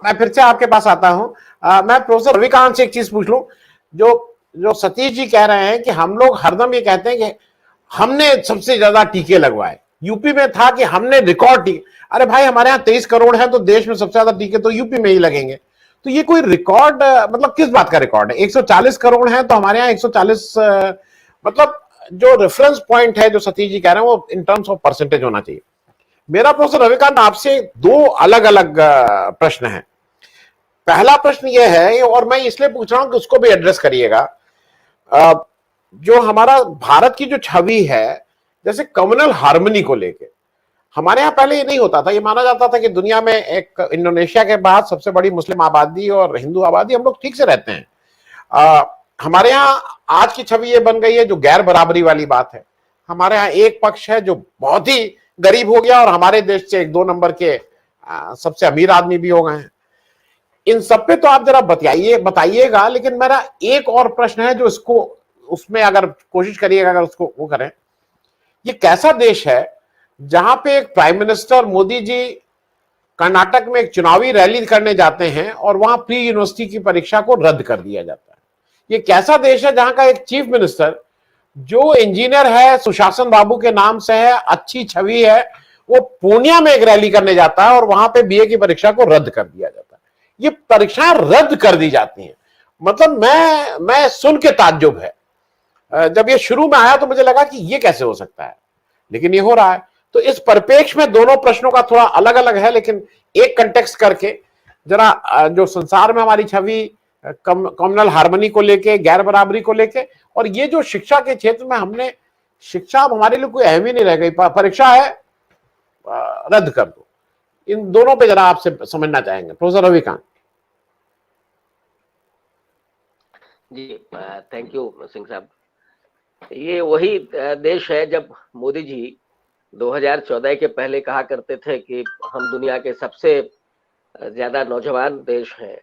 मैं फिर से आपके पास आता हूं। मैं प्रोफेसर रविकांत से एक चीज पूछ लूं। जो जो सतीश जी कह रहे हैं कि हम लोग हरदम ये कहते हैं कि हमने सबसे ज्यादा टीके लगवाए, यूपी में था कि हमने रिकॉर्ड टीके। अरे भाई, हमारे यहाँ 23 करोड़ है तो देश में सबसे ज्यादा टीके तो यूपी में ही लगेंगे। तो ये कोई रिकॉर्ड, मतलब किस बात का रिकॉर्ड है? 140 करोड़ है तो हमारे यहाँ 140, मतलब जो रेफरेंस पॉइंट है जो सतीश जी कह रहे हैं वो इन टर्म्स ऑफ परसेंटेज होना चाहिए। मेरा प्रोफेसर रविकांत आपसे दो अलग अलग प्रश्न है। पहला प्रश्न यह है, और मैं इसलिए पूछ रहा हूं कि उसको भी एड्रेस करिएगा। जो हमारा भारत की जो छवि है, जैसे कम्युनल हार्मनी को लेके, हमारे यहां पहले ये नहीं होता था। ये माना जाता था कि दुनिया में एक इंडोनेशिया के बाद सबसे बड़ी मुस्लिम आबादी और हिंदू आबादी, हम लोग ठीक से रहते हैं। हमारे यहाँ आज की छवि ये बन गई है जो गैर बराबरी वाली बात है। हमारे यहाँ एक पक्ष है जो बहुत ही गरीब हो गया और हमारे देश से एक दो नंबर के सबसे अमीर आदमी भी हो गए हैं। इन सब पे तो आप जरा बताइएगा। लेकिन मेरा एक और प्रश्न है जो इसको, उसमें अगर कोशिश करिएगा अगर उसको वो करें, ये कैसा देश है जहां पे एक प्राइम मिनिस्टर मोदी जी कर्नाटक में एक चुनावी रैली करने जाते हैं और वहां प्री यूनिवर्सिटी की परीक्षा को रद्द कर दिया जाता है? ये कैसा देश है जहां का एक चीफ मिनिस्टर जो इंजीनियर है, सुशासन बाबू के नाम से है, अच्छी छवि है, वो पूर्णिया में एक रैली करने जाता है और वहां पे बीए की परीक्षा को रद्द कर दिया जाता है? ये परीक्षाएं रद्द कर दी जाती हैं। मतलब मैं सुन के ताज्जुब है। जब ये शुरू में आया तो मुझे लगा कि ये कैसे हो सकता है, लेकिन ये हो रहा है। तो इस परिपेक्ष में दोनों प्रश्नों का थोड़ा अलग अलग है, लेकिन एक कंटेक्स्ट करके जरा जो संसार में हमारी छवि कम्युनल हार्मनी को लेके, गैर बराबरी को लेके, और ये जो शिक्षा के क्षेत्र में हमने, शिक्षा अब हमारे लिए कोई अहम ही नहीं रह गई, परीक्षा है रद्द कर दो, इन दोनों पे जरा आपसे समझना चाहेंगे professor Ravikant ji. Thank you Singh साहब। ये वही देश है जब मोदी जी 2014 के पहले कहा करते थे कि हम दुनिया के सबसे ज्यादा नौजवान देश हैं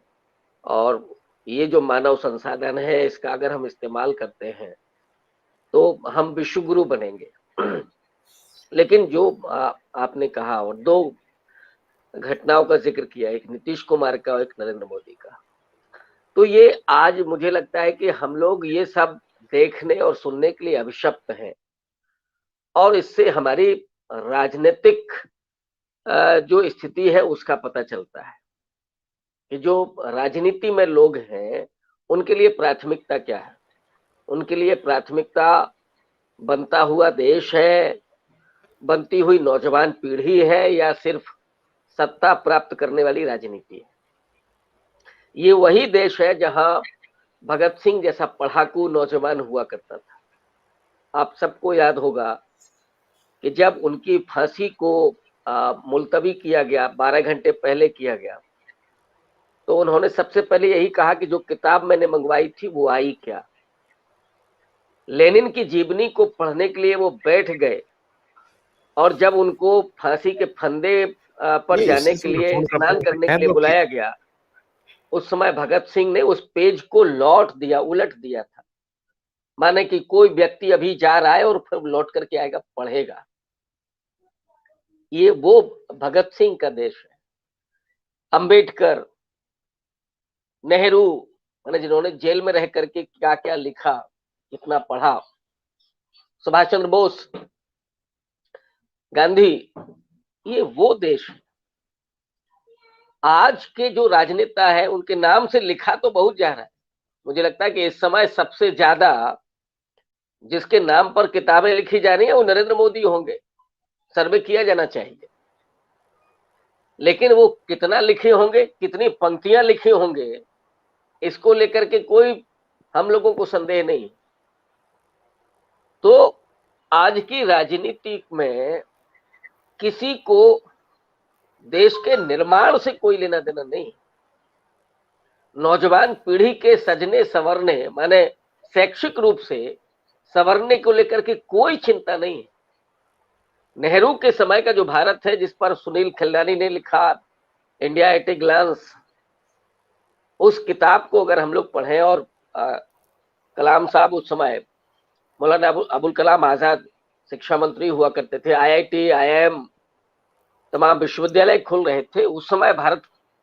और ये जो मानव संसाधन है इसका अगर हम इस्तेमाल करते हैं तो हम विश्व गुरु बनेंगे। लेकिन जो आपने कहा और दो घटनाओं का जिक्र किया, एक नीतीश कुमार का और एक नरेंद्र मोदी का, तो ये आज मुझे लगता है कि हम लोग ये सब देखने और सुनने के लिए अभिशप्त हैं और इससे हमारी राजनीतिक जो स्थिति है उसका पता चलता है कि जो राजनीति में लोग हैं उनके लिए प्राथमिकता क्या है। उनके लिए प्राथमिकता बनता हुआ देश है, बनती हुई नौजवान पीढ़ी है, या सिर्फ सत्ता प्राप्त करने वाली राजनीति है। ये वही देश है जहां भगत सिंह जैसा पढ़ाकू नौजवान हुआ करता था। आप सबको याद होगा कि जब उनकी फांसी को मुलतवी किया गया, 12 घंटे पहले किया गया, तो उन्होंने सबसे पहले यही कहा कि जो किताब मैंने मंगवाई थी वो आई क्या। लेनिन की जीवनी को पढ़ने के लिए वो बैठ गए और जब उनको फांसी के फंदे पर जाने के लिए, स्नान करने के लिए बुलाया गया, उस समय भगत सिंह ने उस पेज को लौट दिया, उलट दिया था, माने कि कोई व्यक्ति अभी जा रहा है और फिर लौट करके आएगा, पढ़ेगा। ये वो भगत सिंह का देश है। अंबेडकर, नेहरू, माने जिन्होंने जेल में रह करके क्या क्या लिखा, कितना पढ़ा, सुभाष चंद्र बोस, गांधी, ये वो देश है। आज के जो राजनेता है उनके नाम से लिखा तो बहुत जा रहा है। मुझे लगता है कि इस समय सबसे ज्यादा जिसके नाम पर किताबें लिखी जा रही है वो नरेंद्र मोदी होंगे। सर्वे किया जाना चाहिए, लेकिन वो कितना लिखे होंगे, कितनी पंक्तियां लिखे होंगे, इसको लेकर के कोई हम लोगों को संदेह नहीं। तो आज की राजनीति में किसी को देश के निर्माण से कोई लेना देना नहीं। नौजवान पीढ़ी के सजने संवरने, माने शैक्षिक रूप से संवरने को लेकर के कोई चिंता नहीं है। नेहरू के समय का जो भारत है, जिस पर सुनील खिलरानी ने लिखा इंडिया एट ए ग्लांस, उस किताब को अगर हम लोग पढ़ें, और कलाम साहब उस समय, मौलाना अबुल कलाम आजाद शिक्षा मंत्री हुआ करते थे, IIT, IIM, तमाम विश्वविद्यालय खुल रहे थे। उस समय भारत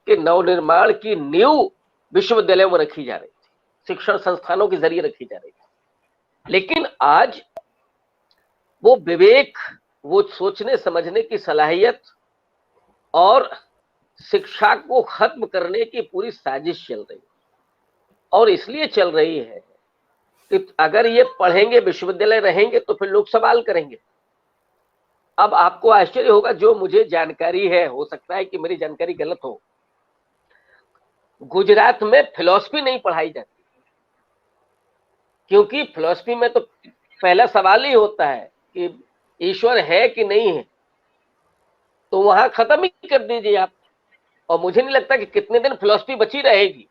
के नवनिर्माण की नींव विश्वविद्यालयों में रखी जा रही थी, शिक्षण संस्थानों के जरिए रखी जा रही थी। लेकिन आज वो विवेक, वो सोचने समझने की सलाहियत और शिक्षा को खत्म करने की पूरी साजिश चल रही है। और इसलिए चल रही है कि अगर ये पढ़ेंगे, विश्वविद्यालय रहेंगे, तो फिर लोग सवाल करेंगे। अब आपको आश्चर्य होगा, जो मुझे जानकारी है, हो सकता है कि मेरी जानकारी गलत हो, गुजरात में फिलॉसफी नहीं पढ़ाई जाती, क्योंकि फिलॉसफी में तो पहला सवाल ही होता है कि ईश्वर है कि नहीं है, तो वहां खत्म ही कर दीजिए आप। और मुझे नहीं लगता कि कितने दिन फिलॉसफी बची रहेगी।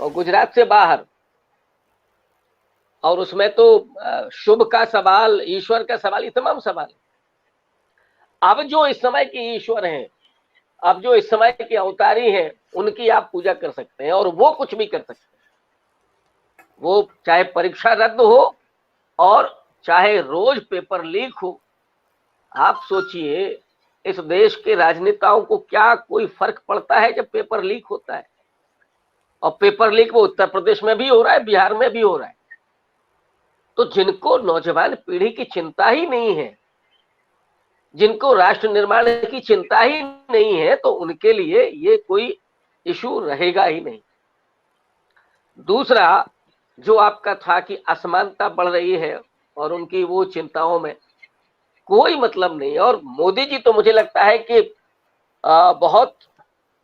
और गुजरात से बाहर, और उसमें तो शुभ का सवाल, ईश्वर का सवाल, ये तमाम सवाल। अब जो इस समय के ईश्वर हैं, अब जो इस समय के अवतारी हैं, उनकी आप पूजा कर सकते हैं और वो कुछ भी कर सकते हैं। वो चाहे परीक्षा रद्द हो और चाहे रोज पेपर लीक हो। आप सोचिए, इस देश के राजनेताओं को क्या कोई फर्क पड़ता है जब पेपर लीक होता है? और पेपर लीक वो उत्तर प्रदेश में भी हो रहा है, बिहार में भी हो रहा है। तो जिनको नौजवान पीढ़ी की चिंता ही नहीं है, जिनको राष्ट्र निर्माण की चिंता ही नहीं है, तो उनके लिए ये कोई इशू रहेगा ही नहीं। दूसरा, जो आपका था कि असमानता बढ़ रही है और उनकी वो चिंताओं में कोई मतलब नहीं। और मोदी जी तो मुझे लगता है कि बहुत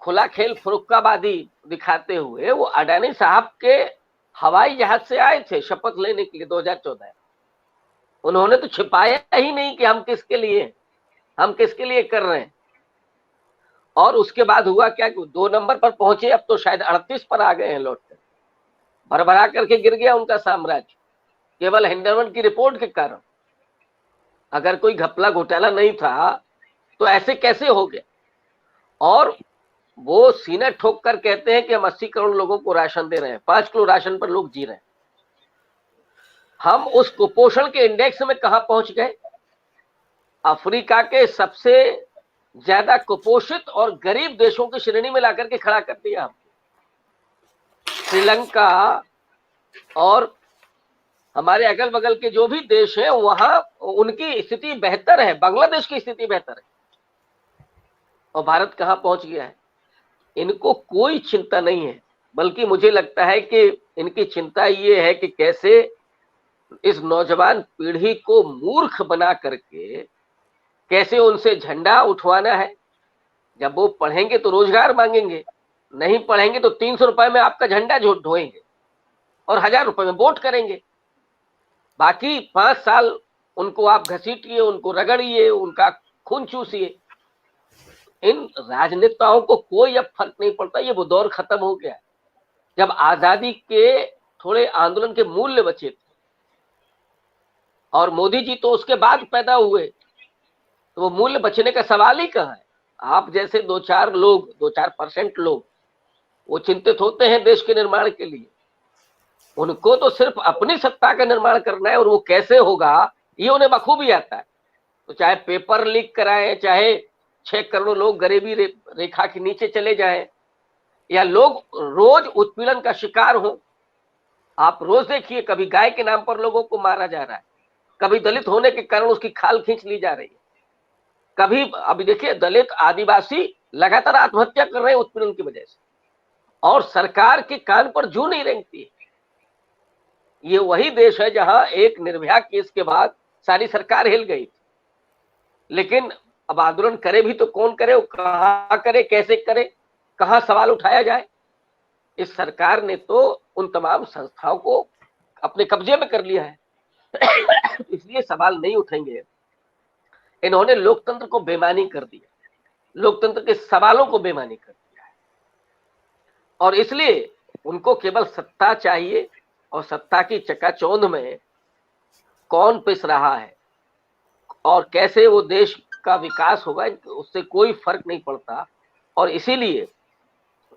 खुला खेल फुर्रकाबादी दिखाते हुए वो अडानी साहब के हवाई जहाज से आए थे शपथ लेने के लिए 2014। उन्होंने तो छिपाया ही नहीं कि हम किसके लिए कर रहे हैं। और उसके बाद हुआ क्या कि 2 नंबर पर पहुंचे, अब तो शायद 38 पर आ गए हैं लौट कर। भरभरा करके गिर गया उनका साम्राज्य, केवल हिंडनबर्ग की रिपोर्ट के कारण। अगर कोई घपला घोटाला नहीं था तो ऐसे कैसे हो गया? और वो सीना ठोक कर कहते हैं कि हम 80 करोड़ लोगों को राशन दे रहे हैं, 5 किलो राशन पर लोग जी रहे हैं। हम उस कुपोषण के इंडेक्स में कहां पहुंच गए? अफ्रीका के सबसे ज्यादा कुपोषित और गरीब देशों की श्रेणी में लाकर के खड़ा कर दिया हम। श्रीलंका और हमारे अगल बगल के जो भी देश हैं, वहां उनकी स्थिति बेहतर है, बांग्लादेश की स्थिति बेहतर है। और भारत कहां पहुंच गया है? इनको कोई चिंता नहीं है, बल्कि मुझे लगता है कि इनकी चिंता ये है कि कैसे इस नौजवान पीढ़ी को मूर्ख बना करके कैसे उनसे झंडा उठवाना है। जब वो पढ़ेंगे तो रोजगार मांगेंगे, नहीं पढ़ेंगे तो 300 रुपए में आपका झंडा ढोएंगे और 1000 रुपए में वोट करेंगे। बाकी 5 साल उनको आप घसीटिए, उनको रगड़िए, उनका खून चूसिए। इन राजनेताओं को कोई अब फर्क नहीं पड़ता। ये वो दौर खत्म हो गया जब आजादी के थोड़े आंदोलन के मूल्य बचे थे। और मोदी जी तो उसके बाद पैदा हुए, तो वो मूल्य बचने का सवाल ही कहां है? आप जैसे 2-4% लोग वो चिंतित होते हैं देश के निर्माण के लिए। उनको तो सिर्फ अपनी सत्ता का निर्माण करना है, और वो कैसे होगा ये उन्हें बखूबी आता है। तो चाहे पेपर लीक कराएं, चाहे 6 करोड़ लोग गरीबी रेखा के नीचे चले जाएं, या लोग रोज उत्पीड़न का शिकार हो। आप रोज देखिए, कभी गाय के नाम पर लोगों को मारा जा रहा है, कभी दलित होने के कारण उसकी खाल खींच ली जा रही है, कभी अभी देखिए दलित आदिवासी लगातार आत्महत्या कर रहे हैं उत्पीड़न की वजह से, और सरकार के कान पर जू नहीं रेंगती है। ये वही देश है जहां एक निर्भया केस के बाद सारी सरकार हिल गई थी। लेकिन अब आंदोलन करे भी तो कौन करे, वो कहां करे, कैसे करे, कहां सवाल उठाया जाए? इस सरकार ने तो उन तमाम संस्थाओं को अपने कब्जे में कर लिया है। इसलिए सवाल नहीं उठेंगे। इन्होंने लोकतंत्र को बेईमानी कर दिया, लोकतंत्र के सवालों को बेईमानी कर दिया है। और इसलिए उनको केवल सत्ता चाहिए, और सत्ता की चकाचौंध में कौन पिस रहा है और कैसे वो देश का विकास होगा, उससे कोई फर्क नहीं पड़ता। और इसीलिए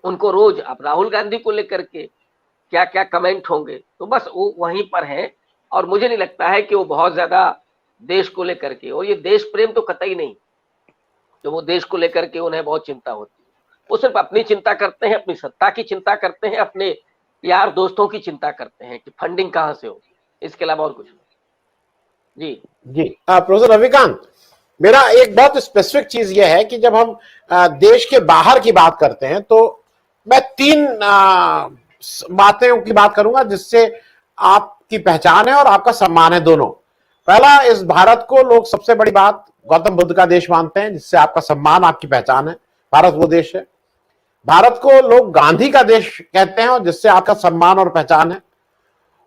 उनको रोज, अब राहुल गांधी को लेकर के क्या क्या कमेंट होंगे, तो बस वो वहीं पर हैं। और मुझे नहीं लगता है कि वो बहुत ज्यादा देश को लेकर के, और ये देश प्रेम तो कतई नहीं जो वो देश को लेकर के उन्हें बहुत चिंता होती है। वो सिर्फ अपनी चिंता करते हैं, अपनी सत्ता की चिंता करते हैं, अपने यार दोस्तों की चिंता करते हैं कि फंडिंग कहां से हो, इसके अलावा और कुछ नहीं। जी जी प्रोफेसर रविकांत, मेरा एक बहुत स्पेसिफिक चीज यह है कि जब हम देश के बाहर की बात करते हैं तो मैं तीन बातों की बात करूंगा जिससे आपकी पहचान है और आपका सम्मान है दोनों। पहला, इस भारत को लोग सबसे बड़ी बात गौतम बुद्ध का देश मानते हैं, जिससे आपका सम्मान, आपकी पहचान है। भारत वो देश है। भारत को लोग गांधी का देश कहते हैं और जिससे आपका सम्मान और पहचान है।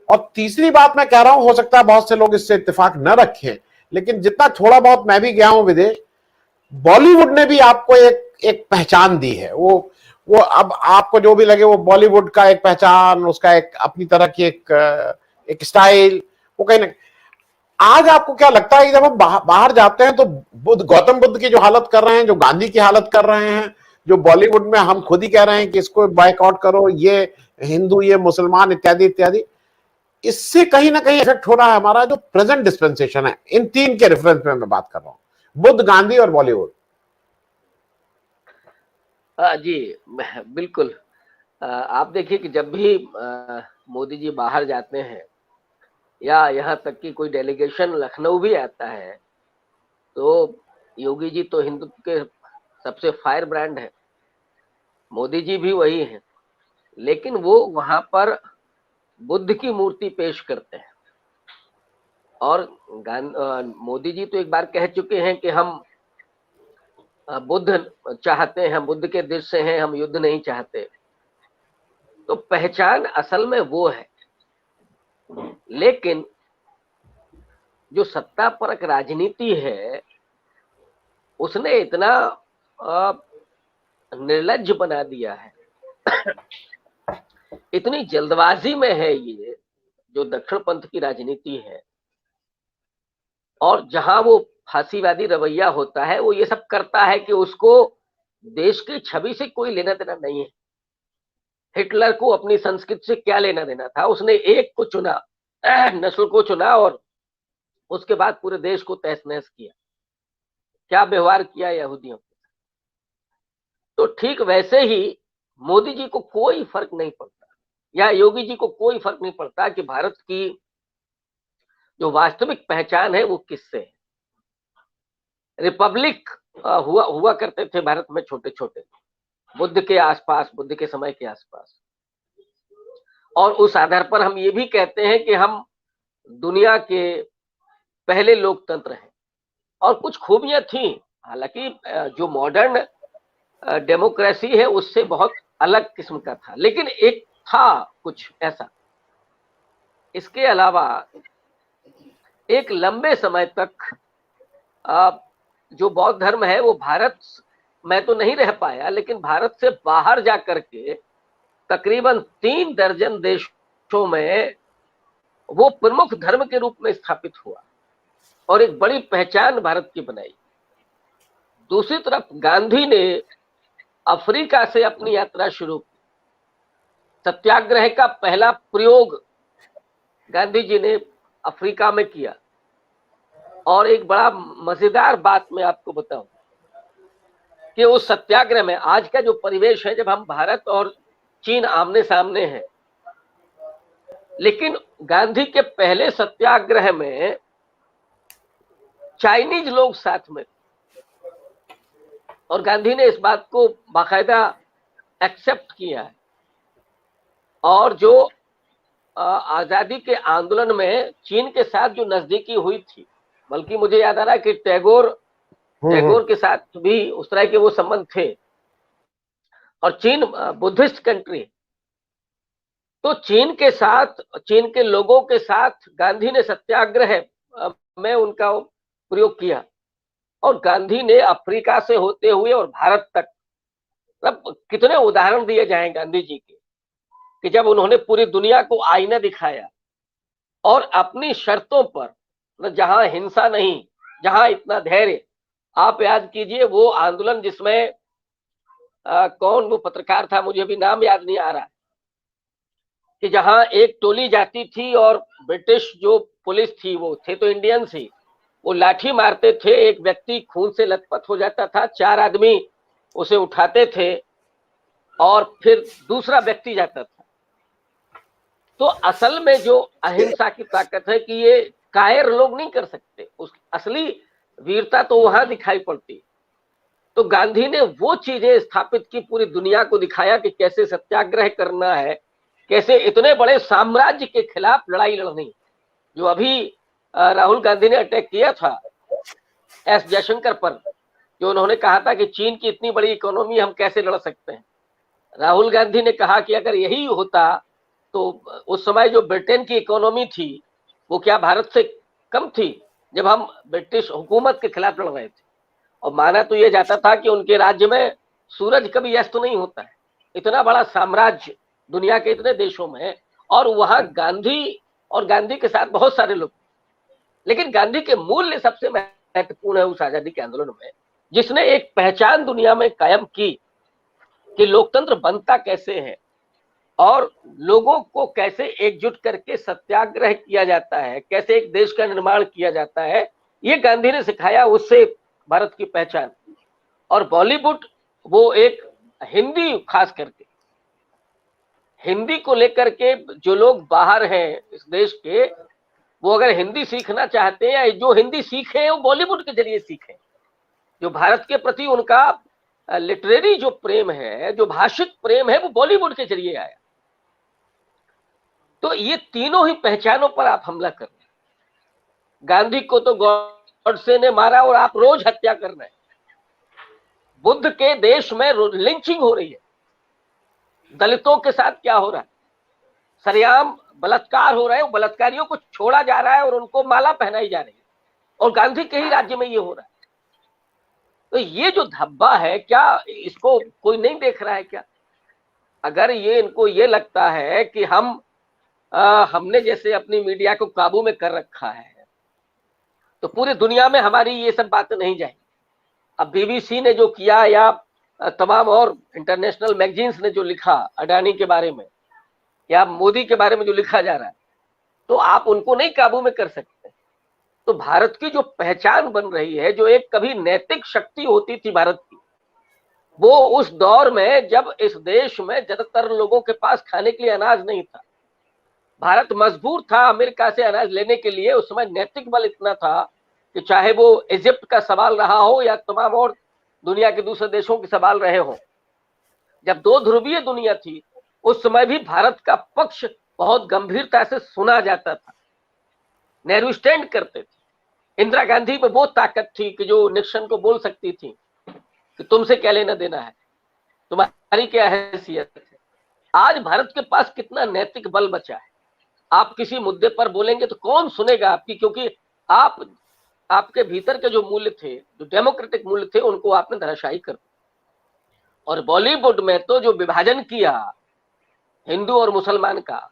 और तीसरी बात मैं कह रहा हूं, हो सकता है बहुत से लोग इससे इत्तेफाक न रखें, लेकिन जितना थोड़ा बहुत मैं भी गया हूं विदेश, बॉलीवुड ने भी आपको एक पहचान दी है। वो अब आपको जो भी लगे, वो बॉलीवुड का एक पहचान, उसका एक अपनी तरह की एक स्टाइल, वो कहीं ना। आज आपको क्या लगता है कि जब हम बाहर जाते हैं तो गौतम बुद्ध की जो हालत कर रहे हैं, जो गांधी की हालत कर रहे हैं, जो बॉलीवुड में हम खुद ही कह रहे हैं कि इसको बायकॉट करो, ये हिंदू, ये मुसलमान, इत्यादि इत्यादि, इससे कहीं ना कहीं इफेक्ट हो रहा है हमारा जो प्रेजेंट डिस्पेंसेशन है। इन तीन के रेफरेंस में मैं बात कर रहा हूं, बुद्ध, गांधी और बॉलीवुड। जी बिल्कुल। आप देखिए कि जब भी मोदी जी बाहर जाते हैं या यहाँ तक कि कोई डेलीगेशन लखनऊ भी आता है, तो योगी जी तो हिंदुत्व के सबसे फायर ब्रांड है, मोदी जी भी वही हैं, लेकिन वो वहां पर बुद्ध की मूर्ति पेश करते हैं। और मोदी जी तो एक बार कह चुके हैं कि हम बुद्ध चाहते हैं, हम बुद्ध के देश से हैं, हम युद्ध नहीं चाहते। तो पहचान असल में वो है, लेकिन जो सत्ता परक राजनीति है उसने इतना निर्लज्ज बना दिया है, इतनी जल्दबाजी में है ये जो दक्षिण पंथ की राजनीति है। और जहां वो फांसीवादी रवैया होता है, वो ये सब करता है कि उसको देश की छवि से कोई लेना देना नहीं है। हिटलर को अपनी संस्कृति से क्या लेना देना था, उसने एक को चुना, नस्ल को चुना, और उसके बाद पूरे देश को तहस नहस किया, क्या व्यवहार किया यहूदियों के। तो ठीक वैसे ही मोदी जी को कोई फर्क नहीं पड़ता, या योगी जी को कोई फर्क नहीं पड़ता कि भारत की जो वास्तविक पहचान है वो किससे है। रिपब्लिक हुआ करते थे भारत में छोटे छोटे, बुद्ध के आसपास, बुद्ध के समय के आसपास, और उस आधार पर हम ये भी कहते हैं कि हम दुनिया के पहले लोकतंत्र हैं। और कुछ खूबियां थी, हालांकि जो मॉडर्न डेमोक्रेसी है उससे बहुत अलग किस्म का था, लेकिन एक था कुछ ऐसा। इसके अलावा एक लंबे समय तक जो बौद्ध धर्म है वो भारत में तो नहीं रह पाया, लेकिन भारत से बाहर जाकर के तकरीबन 3 दर्जन देशों में वो प्रमुख धर्म के रूप में स्थापित हुआ और एक बड़ी पहचान भारत की बनाई। दूसरी तरफ गांधी ने अफ्रीका से अपनी यात्रा शुरू की। सत्याग्रह का पहला प्रयोग गांधी जी ने अफ्रीका में किया। और एक बड़ा मजेदार बात मैं आपको बताऊं कि उस सत्याग्रह में, आज का जो परिवेश है, जब हम भारत और चीन आमने सामने हैं, लेकिन गांधी के पहले सत्याग्रह में चाइनीज लोग साथ में, और गांधी ने इस बात को बाकायदा एक्सेप्ट किया है। और जो आजादी के आंदोलन में चीन के साथ जो नजदीकी हुई थी, बल्कि मुझे याद आ रहा है कि टैगोर के साथ भी उस तरह के वो संबंध थे। और चीन बुद्धिस्ट कंट्री, तो चीन के साथ, चीन के लोगों के साथ गांधी ने सत्याग्रह में उनका प्रयोग किया। और गांधी ने अफ्रीका से होते हुए और भारत तक, मतलब कितने उदाहरण दिए जाएं गांधी जी के, कि जब उन्होंने पूरी दुनिया को आईना दिखाया और अपनी शर्तों पर, जहां हिंसा नहीं, जहां इतना धैर्य। आप याद कीजिए वो आंदोलन जिसमें कौन वो पत्रकार था, मुझे भी नाम याद नहीं आ रहा, कि जहां एक टोली जाती थी और ब्रिटिश जो पुलिस थी, वो थे तो इंडियंस ही, वो लाठी मारते थे, एक व्यक्ति खून से लथपथ हो जाता था, 4 आदमी उसे उठाते थे और फिर दूसरा व्यक्ति जाता था। तो असल में जो अहिंसा की ताकत है कि ये कायर लोग नहीं कर सकते, उस असली वीरता तो वहां दिखाई पड़ती। तो गांधी ने वो चीजें स्थापित की, पूरी दुनिया को दिखाया कि कैसे सत्याग्रह करना है, कैसे इतने बड़े साम्राज्य के खिलाफ लड़ाई लड़नी। जो अभी राहुल गांधी ने अटैक किया था एस जयशंकर पर, जो उन्होंने कहा था कि चीन की इतनी बड़ी इकोनॉमी हम कैसे लड़ सकते हैं, राहुल गांधी ने कहा कि अगर यही होता तो उस समय जो ब्रिटेन की इकोनॉमी थी वो क्या भारत से कम थी जब हम ब्रिटिश हुकूमत के खिलाफ लड़ रहे थे। और माना तो ये जाता था कि उनके राज्य में सूरज कभी अस्त नहीं होता है, इतना बड़ा साम्राज्य दुनिया के इतने देशों में है, और वहां गांधी और गांधी के साथ बहुत सारे लोग। लेकिन गांधी के मूल्य सबसे महत्वपूर्ण है उस आजादी के आंदोलन में, जिसने एक पहचान दुनिया में कायम की कि लोकतंत्र बनता कैसे है और लोगों को कैसे एकजुट करके सत्याग्रह किया जाता है, कैसे एक देश का निर्माण किया जाता है, ये गांधी ने सिखाया। उससे भारत की पहचान। और बॉलीवुड वो एक हिंदी, खास करके हिंदी को लेकर के जो लोग बाहर हैं इस देश के, वो अगर हिंदी सीखना चाहते हैं या जो हिंदी सीखे हैं वो बॉलीवुड के जरिए सीखे। जो भारत के प्रति उनका लिटरेरी जो प्रेम है, जो भाषिक प्रेम है, वो बॉलीवुड के जरिए आया। तो ये तीनों ही पहचानों पर आप हमला कर रहे हैं। गांधी को तो गॉडसे ने मारा और आप रोज हत्या कर रहे हैं। बुद्ध के देश में लिंचिंग हो रही है, दलितों के साथ क्या हो रहा है, सरेआम बलात्कार हो रहे हैं, बलात्कारियों को छोड़ा जा रहा है और उनको माला पहनाई जा रही है, और गांधी के ही राज्य में ये हो रहा है। तो ये जो धब्बा है, क्या इसको कोई नहीं देख रहा है क्या? अगर ये इनको ये लगता है कि हमने जैसे अपनी मीडिया को काबू में कर रखा है तो पूरी दुनिया में हमारी ये सब बातें नहीं जाएंगी। अब बीबीसी ने जो किया या तमाम और इंटरनेशनल मैगजीन्स ने जो लिखा अडानी के बारे में या मोदी के बारे में जो लिखा जा रहा है, तो आप उनको नहीं काबू में कर सकते। तो भारत की जो पहचान बन रही है, जो एक कभी नैतिक शक्ति होती थी भारत की, वो उस दौर में जब इस देश में ज्यादातर लोगों के पास खाने के लिए अनाज नहीं था, भारत मजबूर था अमेरिका से अनाज लेने के लिए। उस समय नैतिक बल इतना था कि चाहे वो इजिप्ट का सवाल रहा हो या तमाम और दुनिया के दूसरे देशों के सवाल रहे हो, जब दो ध्रुवीय दुनिया थी, उस समय भी भारत का पक्ष बहुत गंभीरता से सुना जाता था। नेहरू स्टैंड करते थे। इंदिरा गांधी में वो ताकत थी कि जो निक्सन को बोल सकती थी कि तुमसे क्या लेना देना है, तुम्हारी क्या हैसियत है। आज भारत के पास कितना नैतिक बल बचा है? आप किसी मुद्दे पर बोलेंगे तो कौन सुनेगा आपकी, क्योंकि आपके भीतर के जो मूल्य थे, जो डेमोक्रेटिक मूल्य थे, उनको आपने धराशायी कर दिया। और बॉलीवुड में तो जो विभाजन किया हिंदू और मुसलमान का,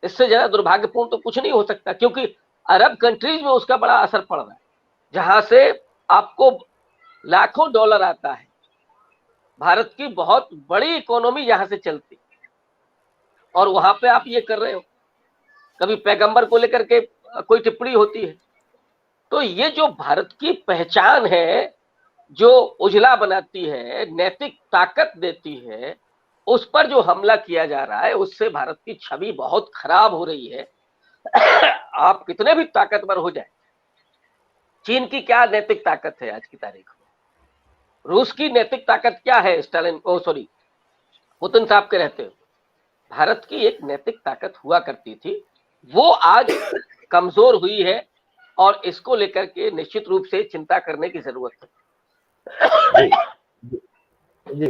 इससे ज्यादा दुर्भाग्यपूर्ण तो कुछ नहीं हो सकता, क्योंकि अरब कंट्रीज में उसका बड़ा असर पड़ रहा है, जहां से आपको लाखों डॉलर आता है। भारत की बहुत बड़ी इकोनॉमी यहां से चलती, और वहां पे आप ये कर रहे हो। कभी पैगंबर को लेकर के कोई टिप्पणी होती है। तो ये जो भारत की पहचान है, जो उजला बनाती है, नैतिक ताकत देती है, उस पर जो हमला किया जा रहा है, उससे भारत की छवि बहुत खराब हो रही है। आप कितने भी ताकतवर हो जाए, चीन की क्या नैतिक ताकत है आज की तारीख में? रूस की नैतिक ताकत क्या है? पुतिन साहब के रहते हो। भारत की एक नैतिक ताकत हुआ करती थी, वो आज कमजोर हुई है, और इसको लेकर के निश्चित रूप से चिंता करने की जरूरत है। जी, जी।